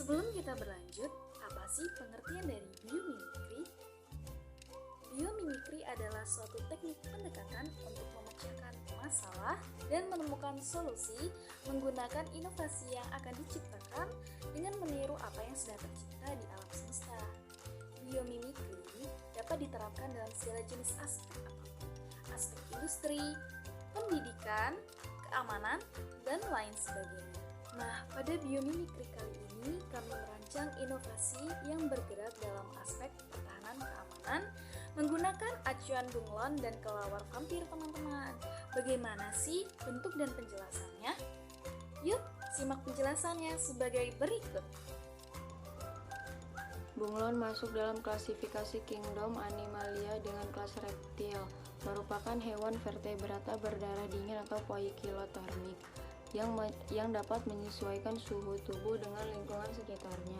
Sebelum kita berlanjut, apa sih pengertian dari biomimikri? Biomimikri adalah suatu teknik pendekatan untuk memecahkan masalah dan menemukan solusi menggunakan inovasi yang akan diciptakan dengan meniru apa yang sudah tercipta di alam semesta. Biomimikri dapat diterapkan dalam segala jenis aspek apapun, aspek industri, pendidikan, keamanan, dan lain sebagainya. Nah, pada biomimikri kali ini kami merancang inovasi yang bergerak dalam aspek pertahanan keamanan menggunakan acuan bunglon dan kelelawar vampir, teman-teman. Bagaimana sih bentuk dan penjelasannya? Yuk, simak penjelasannya sebagai berikut. Bunglon masuk dalam klasifikasi kingdom Animalia dengan kelas reptil, merupakan hewan vertebrata berdarah dingin atau poikilotermik yang dapat menyesuaikan suhu tubuh dengan lingkungan sekitarnya.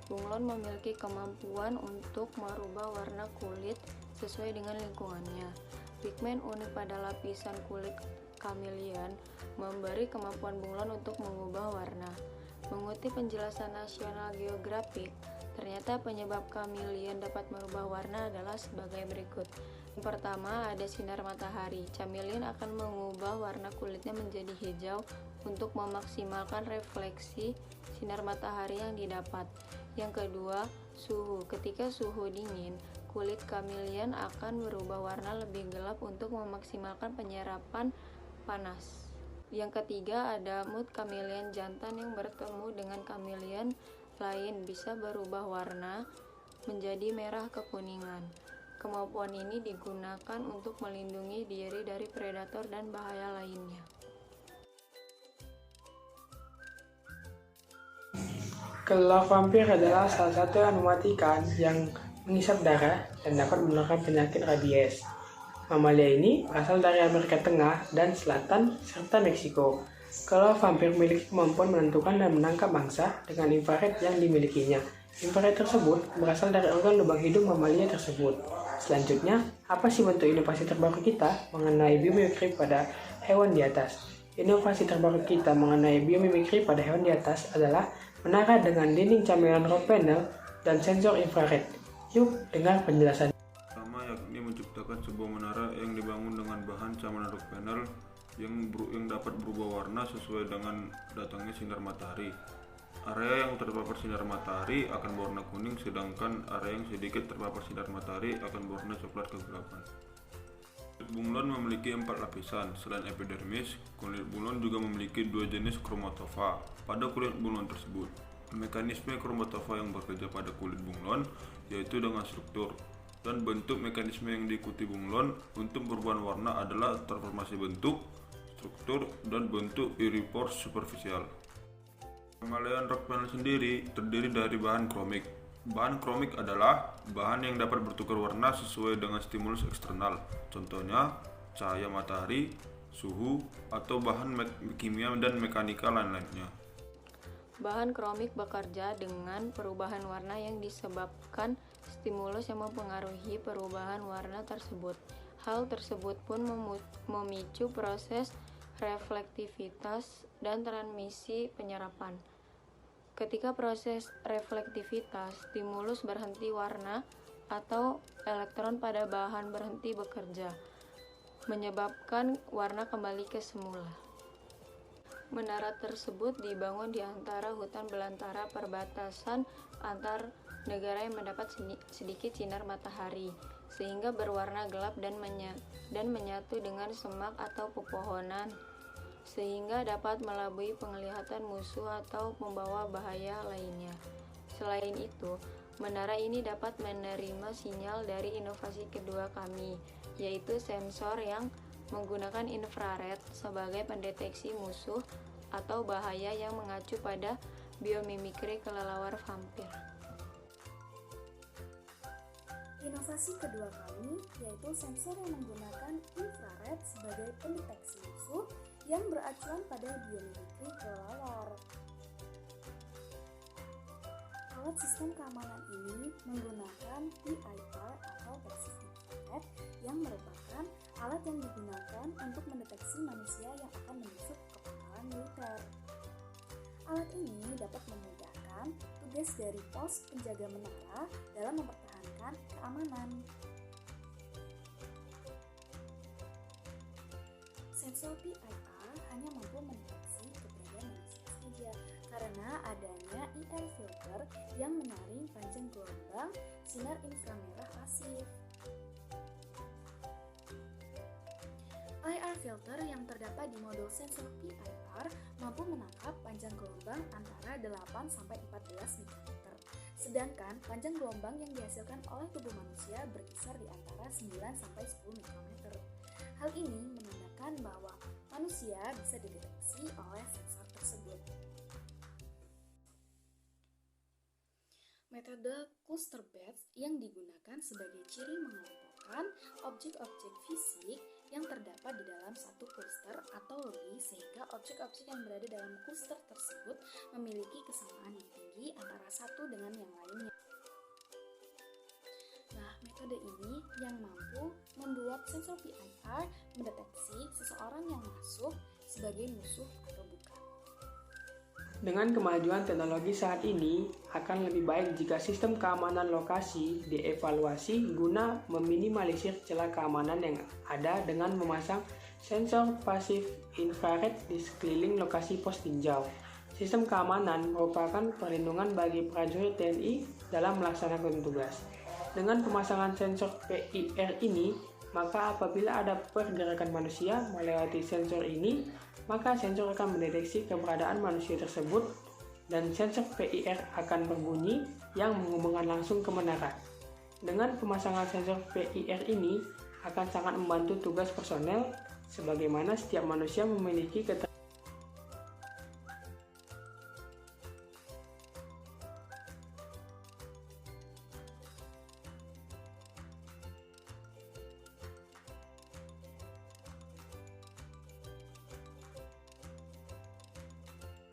Bunglon memiliki kemampuan untuk merubah warna kulit sesuai dengan lingkungannya. Pigmen unik pada lapisan kulit kameleon memberi kemampuan bunglon untuk mengubah warna. Mengutip penjelasan National Geographic, ternyata penyebab kameleon dapat merubah warna adalah sebagai berikut. Yang pertama, ada sinar matahari. Kameleon akan mengubah warna kulitnya menjadi hijau untuk memaksimalkan refleksi sinar matahari yang didapat. Yang kedua, suhu. Ketika suhu dingin, kulit kameleon akan berubah warna lebih gelap untuk memaksimalkan penyerapan panas. Yang ketiga, ada mood. Kameleon jantan yang bertemu dengan kameleon lain bisa berubah warna menjadi merah kekuningan. Kemampuan ini digunakan untuk melindungi diri dari predator dan bahaya lainnya. Kelelawar vampir adalah salah satu yang mematikan yang menghisap darah dan dapat menularkan penyakit rabies. Mamalia ini berasal dari Amerika Tengah dan Selatan serta Meksiko. Kelelawar vampir memiliki kemampuan menentukan dan menangkap mangsa dengan infrared yang dimilikinya. Infrared tersebut berasal dari organ lubang hidung mamalia tersebut. Selanjutnya, apa sih bentuk inovasi terbaru kita mengenai biomimikri pada hewan di atas? Inovasi terbaru kita mengenai biomimikri pada hewan di atas adalah menara dengan dinding camilan rock panel dan sensor infrared. Yuk, dengar penjelasan. Pertama, yakni menciptakan sebuah menara yang dibangun dengan bahan camilan rock panel yang dapat berubah warna sesuai dengan datangnya sinar matahari. Area yang terpapar sinar matahari akan berwarna kuning, sedangkan area yang sedikit terpapar sinar matahari akan berwarna coklat kegelapan. Kulit bunglon memiliki 4 lapisan. Selain epidermis, kulit bunglon juga memiliki 2 jenis kromatofa pada kulit bunglon tersebut. Mekanisme kromatofa yang bekerja pada kulit bunglon yaitu dengan struktur dan bentuk. Mekanisme yang diikuti bunglon untuk perubahan warna adalah transformasi bentuk, struktur, dan bentuk iripors superficial. Kameleon rock panel sendiri terdiri dari bahan kromik. Bahan kromik adalah bahan yang dapat bertukar warna sesuai dengan stimulus eksternal, contohnya cahaya matahari, suhu, atau bahan kimia dan mekanika lain-lainnya. Bahan kromik bekerja dengan perubahan warna yang disebabkan stimulus yang mempengaruhi perubahan warna tersebut. Hal tersebut pun memicu proses reflektivitas dan transmisi penyerapan. Ketika proses reflektivitas, stimulus berhenti warna atau elektron pada bahan berhenti bekerja, menyebabkan warna kembali ke semula. Menara tersebut dibangun di antara hutan belantara perbatasan antar negara yang mendapat sedikit sinar matahari, sehingga berwarna gelap dan menyatu dengan semak atau pepohonan, sehingga dapat melabui penglihatan musuh atau membawa bahaya lainnya. Selain itu, menara ini dapat menerima sinyal dari inovasi kedua kami, yaitu sensor yang menggunakan infrared sebagai pendeteksi musuh atau bahaya yang mengacu pada biomimikri kelelawar vampir. Inovasi kedua kami yaitu sensor yang menggunakan infrared sebagai pendeteksi musuh yang beracuan pada biomimikri kelelawar. Alat sistem keamanan ini menggunakan PIR atau basis infrared yang merupakan alat yang digunakan untuk mendeteksi manusia yang akan menusuk ke pangkalan militer. Alat ini dapat memudahkan merupakan tugas dari pos penjaga menara dalam mempertahankan keamanan. Sensor PIR hanya mampu mendeteksi keberadaan manusia saja karena adanya IR filter yang menyaring panjang gelombang sinar inframerah pasif. IR filter yang terdapat di modul sensor PIR mampu menangkap panjang gelombang antara 8-14 mikrometer. Sedangkan panjang gelombang yang dihasilkan oleh tubuh manusia berkisar di antara 9-10 mikrometer. Hal ini menandakan bahwa manusia bisa dideteksi oleh sensor tersebut. Metode cluster based yang digunakan sebagai ciri mengelompokkan objek-objek fisik yang terdapat di dalam satu cluster atau lebih, sehingga objek-objek yang berada dalam cluster tersebut memiliki kesamaan yang tinggi antara satu dengan yang lainnya. Nah, metode ini yang mampu membuat sensor PIR mendeteksi seseorang yang masuk sebagai musuh atau bukan. Dengan kemajuan teknologi saat ini, akan lebih baik jika sistem keamanan lokasi dievaluasi guna meminimalisir celah keamanan yang ada dengan memasang sensor pasif infrared di sekeliling lokasi pos tinjau. Sistem keamanan merupakan perlindungan bagi prajurit TNI dalam melaksanakan tugas. Dengan pemasangan sensor PIR ini, maka apabila ada pergerakan manusia melewati sensor ini, maka sensor akan mendeteksi keberadaan manusia tersebut dan sensor PIR akan berbunyi yang menghubungkan langsung ke menara. Dengan pemasangan sensor PIR ini akan sangat membantu tugas personel sebagaimana setiap manusia memiliki keterbatasan